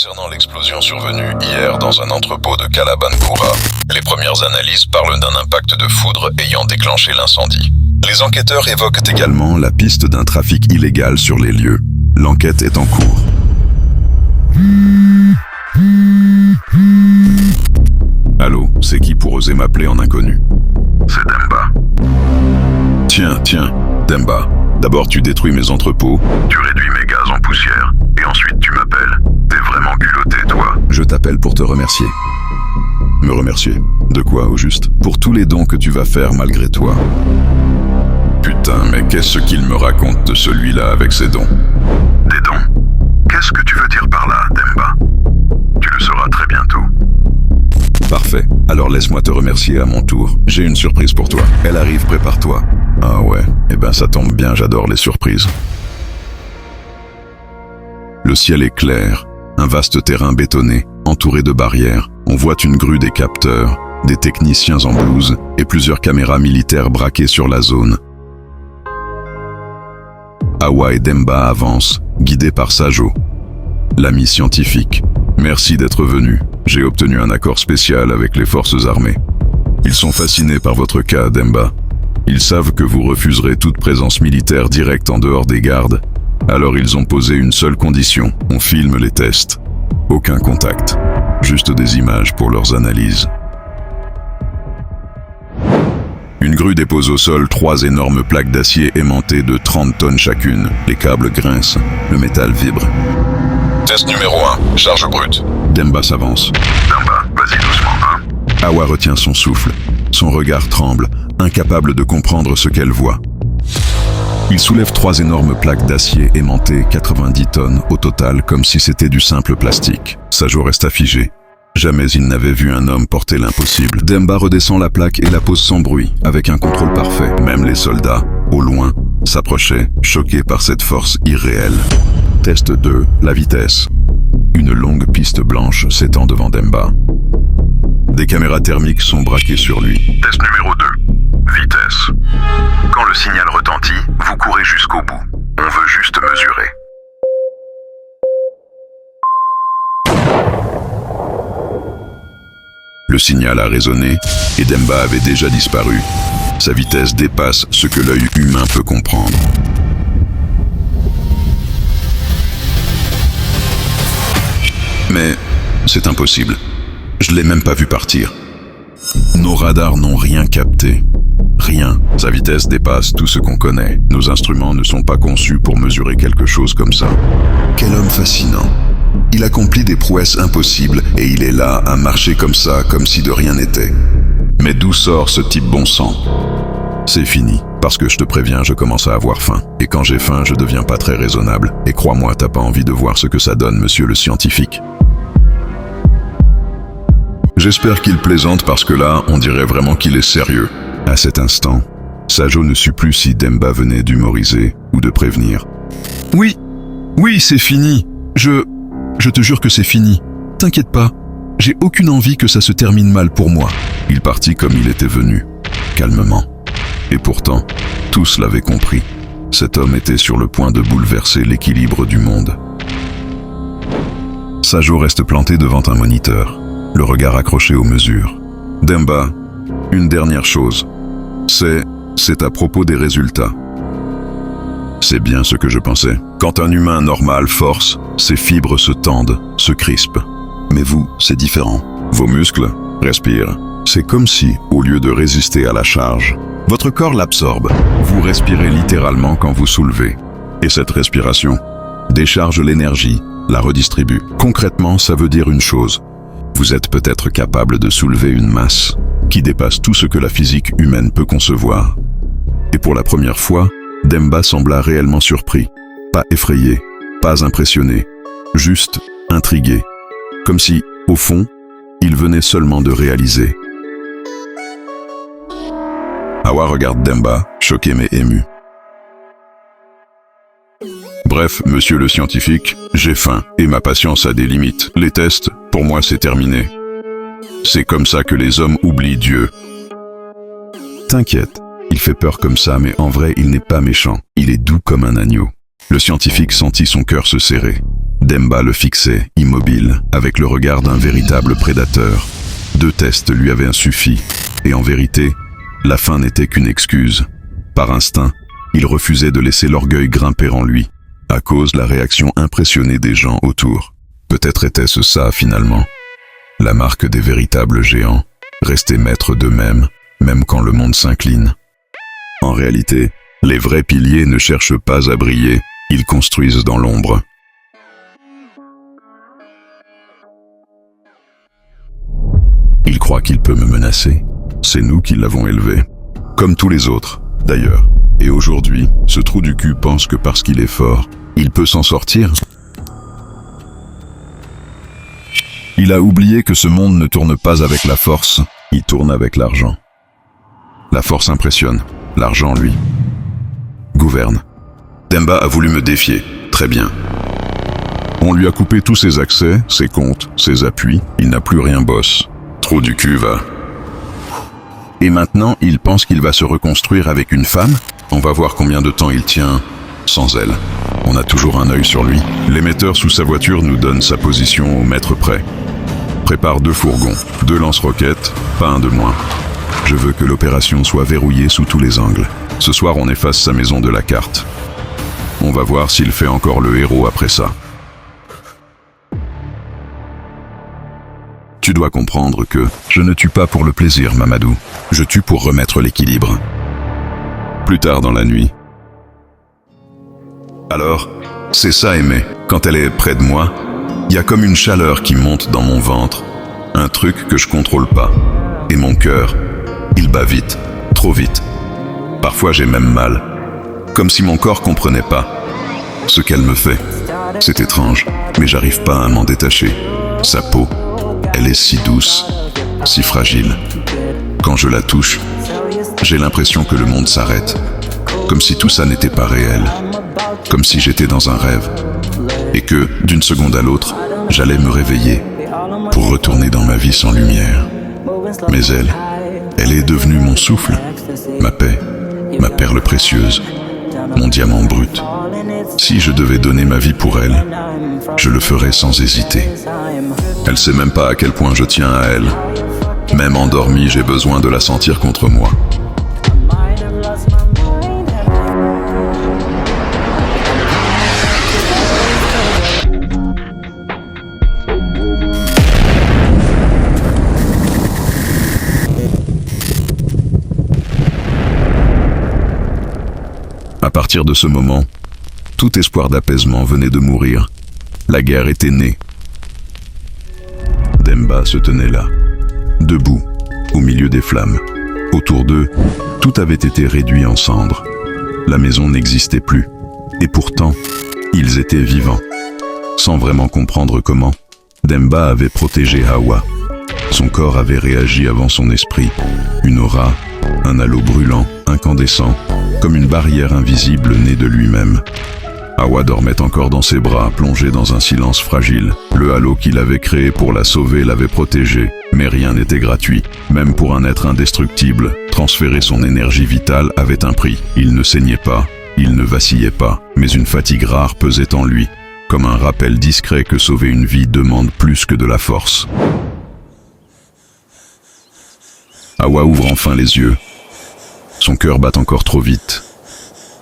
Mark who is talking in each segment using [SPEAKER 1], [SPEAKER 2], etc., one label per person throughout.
[SPEAKER 1] Concernant l'explosion survenue hier dans un entrepôt de Kalabankura, les premières analyses parlent d'un impact de foudre ayant déclenché l'incendie. Les enquêteurs évoquent également la piste d'un trafic illégal sur les lieux. L'enquête est en cours. Allô, c'est qui pour oser m'appeler en inconnu?
[SPEAKER 2] C'est Demba.
[SPEAKER 1] Tiens, Demba. D'abord tu détruis mes entrepôts.
[SPEAKER 2] Tu réduis mes gaz en poussière, et ensuite tu m'appelles. T'es vraiment culotté, toi.
[SPEAKER 1] Je t'appelle pour te remercier. Me remercier? De quoi, au juste? Pour tous les dons que tu vas faire malgré toi. Putain, mais qu'est-ce qu'il me raconte de celui-là avec ses dons?
[SPEAKER 2] Des dons? Qu'est-ce que tu veux dire par là, Demba? Tu le sauras très bientôt.
[SPEAKER 1] Parfait. Alors laisse-moi te remercier à mon tour. J'ai une surprise pour toi. Elle arrive, prépare-toi. Ah ouais, eh ben ça tombe bien, j'adore les surprises. Le ciel est clair, un vaste terrain bétonné, entouré de barrières. On voit une grue des capteurs, des techniciens en blouse et plusieurs caméras militaires braquées sur la zone. Awa et Demba avancent, guidés par Sajo, l'ami scientifique. Merci d'être venu. J'ai obtenu un accord spécial avec les forces armées. Ils sont fascinés par votre cas, Demba. Ils savent que vous refuserez toute présence militaire directe en dehors des gardes. Alors ils ont posé une seule condition. On filme les tests. Aucun contact. Juste des images pour leurs analyses. Une grue dépose au sol 3 énormes plaques d'acier aimantées de 30 tonnes chacune. Les câbles grincent. Le métal vibre. Test numéro 1. Charge brute. Demba s'avance.
[SPEAKER 2] Demba, vas-y doucement, hein.
[SPEAKER 1] Awa retient son souffle. Son regard tremble, incapable de comprendre ce qu'elle voit. Il soulève 3 énormes plaques d'acier aimantées 90 tonnes au total, comme si c'était du simple plastique. Sajo resta figé. Jamais il n'avait vu un homme porter l'impossible. Demba redescend la plaque et la pose sans bruit, avec un contrôle parfait. Même les soldats, au loin, s'approchaient, choqués par cette force irréelle. Test 2, la vitesse. Une longue piste blanche s'étend devant Demba. Des caméras thermiques sont braquées sur lui.
[SPEAKER 2] Test numéro 2. Vitesse. Quand le signal retentit, vous courez jusqu'au bout. On veut juste mesurer.
[SPEAKER 1] Le signal a résonné et Demba avait déjà disparu. Sa vitesse dépasse ce que l'œil humain peut comprendre. Mais c'est impossible. Je l'ai même pas vu partir. Nos radars n'ont rien capté. Rien. Sa vitesse dépasse tout ce qu'on connaît. Nos instruments ne sont pas conçus pour mesurer quelque chose comme ça. Quel homme fascinant. Il accomplit des prouesses impossibles et il est là à marcher comme ça, comme si de rien n'était. Mais d'où sort ce type bon sang? C'est fini. Parce que je te préviens, je commence à avoir faim. Et quand j'ai faim, je deviens pas très raisonnable. Et crois-moi, t'as pas envie de voir ce que ça donne, monsieur le scientifique. J'espère qu'il plaisante parce que là, on dirait vraiment qu'il est sérieux. À cet instant, Sajo ne sut plus si Demba venait d'humoriser ou de prévenir. Oui, c'est fini. Je te jure que c'est fini. T'inquiète pas, j'ai aucune envie que ça se termine mal pour moi. Il partit comme il était venu, calmement. Et pourtant, tous l'avaient compris. Cet homme était sur le point de bouleverser l'équilibre du monde. Sajo reste planté devant un moniteur, le regard accroché aux mesures. Demba, une dernière chose. C'est à propos des résultats. C'est bien ce que je pensais. Quand un humain normal force, ses fibres se tendent, se crispent. Mais vous, c'est différent. Vos muscles respirent. C'est comme si, au lieu de résister à la charge, votre corps l'absorbe. Vous respirez littéralement quand vous soulevez. Et cette respiration décharge l'énergie, la redistribue. Concrètement, ça veut dire une chose. Vous êtes peut-être capable de soulever une masse qui dépasse tout ce que la physique humaine peut concevoir. Et pour la première fois, Demba sembla réellement surpris. Pas effrayé, pas impressionné, juste intrigué. Comme si, au fond, il venait seulement de réaliser. Awa regarde Demba, choqué mais ému. Bref, monsieur le scientifique, j'ai faim et ma patience a des limites. Les tests, pour moi, c'est terminé. C'est comme ça que les hommes oublient Dieu. T'inquiète, il fait peur comme ça, mais en vrai, il n'est pas méchant. Il est doux comme un agneau. Le scientifique sentit son cœur se serrer. Demba le fixait, immobile, avec le regard d'un véritable prédateur. 2 tests lui avaient suffi, et en vérité, la fin n'était qu'une excuse. Par instinct, il refusait de laisser l'orgueil grimper en lui, à cause de la réaction impressionnée des gens autour. Peut-être était-ce ça finalement. La marque des véritables géants, rester maîtres d'eux-mêmes, même quand le monde s'incline. En réalité, les vrais piliers ne cherchent pas à briller, ils construisent dans l'ombre. Il croit qu'il peut me menacer. C'est nous qui l'avons élevé. Comme tous les autres, d'ailleurs. Et aujourd'hui, ce trou du cul pense que parce qu'il est fort, il peut s'en sortir. Il a oublié que ce monde ne tourne pas avec la force, il tourne avec l'argent. La force impressionne, l'argent, lui, gouverne. Demba a voulu me défier, très bien. On lui a coupé tous ses accès, ses comptes, ses appuis, il n'a plus rien boss. Trou du cul va. Et maintenant, il pense qu'il va se reconstruire avec une femme? On va voir combien de temps il tient sans elle. On a toujours un œil sur lui. L'émetteur sous sa voiture nous donne sa position au mètre près. Prépare 2 fourgons, 2 lance-roquettes, pas un de moins. Je veux que l'opération soit verrouillée sous tous les angles. Ce soir, on efface sa maison de la carte. On va voir s'il fait encore le héros après ça. Tu dois comprendre que je ne tue pas pour le plaisir, Mamadou. Je tue pour remettre l'équilibre. Plus tard dans la nuit. Alors, c'est ça aimer. Quand elle est près de moi, il y a comme une chaleur qui monte dans mon ventre. Un truc que je contrôle pas. Et mon cœur, il bat vite, trop vite. Parfois j'ai même mal. Comme si mon corps comprenait pas ce qu'elle me fait. C'est étrange, mais j'arrive pas à m'en détacher. Sa peau, elle est si douce, si fragile. Quand je la touche, j'ai l'impression que le monde s'arrête. Comme si tout ça n'était pas réel. Comme si j'étais dans un rêve. Et que, d'une seconde à l'autre, j'allais me réveiller pour retourner dans ma vie sans lumière. Mais elle est devenue mon souffle, ma paix, ma perle précieuse, mon diamant brut. Si je devais donner ma vie pour elle, je le ferais sans hésiter. Elle sait même pas à quel point je tiens à elle. Même endormie, j'ai besoin de la sentir contre moi. À partir de ce moment, tout espoir d'apaisement venait de mourir. La guerre était née. Demba se tenait là, debout, au milieu des flammes. Autour d'eux, tout avait été réduit en cendres. La maison n'existait plus. Et pourtant, ils étaient vivants. Sans vraiment comprendre comment, Demba avait protégé Hawa. Son corps avait réagi avant son esprit. Une aura, un halo brûlant, incandescent, comme une barrière invisible née de lui-même. Hawa dormait encore dans ses bras, plongé dans un silence fragile. Le halo qu'il avait créé pour la sauver l'avait protégée, mais rien n'était gratuit. Même pour un être indestructible, transférer son énergie vitale avait un prix. Il ne saignait pas, il ne vacillait pas, mais une fatigue rare pesait en lui, comme un rappel discret que sauver une vie demande plus que de la force. Hawa ouvre enfin les yeux. Son cœur bat encore trop vite.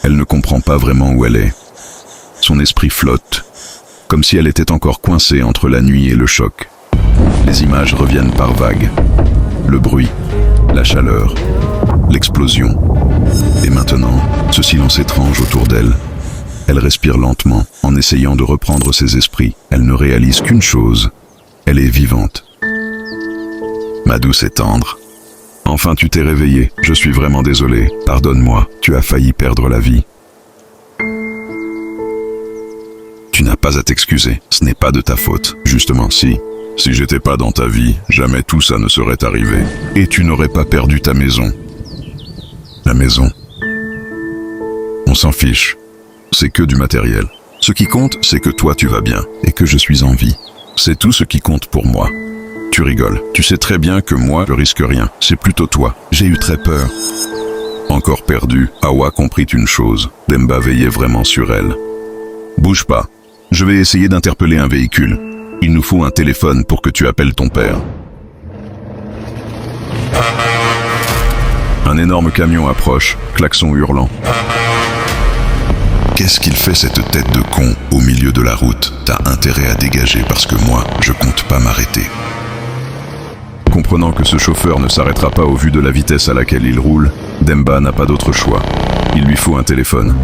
[SPEAKER 1] Elle ne comprend pas vraiment où elle est. Son esprit flotte, comme si elle était encore coincée entre la nuit et le choc. Les images reviennent par vagues. Le bruit, la chaleur, l'explosion. Et maintenant, ce silence étrange autour d'elle. Elle respire lentement, en essayant de reprendre ses esprits. Elle ne réalise qu'une chose. Elle est vivante. Ma douce et tendre. Enfin, tu t'es réveillé. Je suis vraiment désolé. Pardonne-moi. Tu as failli perdre la vie. Tu n'as pas à t'excuser. Ce n'est pas de ta faute. Justement, si j'étais pas dans ta vie, jamais tout ça ne serait arrivé. Et tu n'aurais pas perdu ta maison. La maison. On s'en fiche. C'est que du matériel. Ce qui compte, c'est que toi tu vas bien et que je suis en vie. C'est tout ce qui compte pour moi. Tu rigoles. Tu sais très bien que moi, je risque rien. C'est plutôt toi. J'ai eu très peur. Encore perdu, Hawa comprit une chose. Demba veillait vraiment sur elle. Bouge pas. Je vais essayer d'interpeller un véhicule. Il nous faut un téléphone pour que tu appelles ton père. Un énorme camion approche, klaxon hurlant. Qu'est-ce qu'il fait cette tête de con au milieu de la route? T'as intérêt à dégager parce que moi, je compte pas m'arrêter. Comprenant que ce chauffeur ne s'arrêtera pas au vu de la vitesse à laquelle il roule, Demba n'a pas d'autre choix. Il lui faut un téléphone.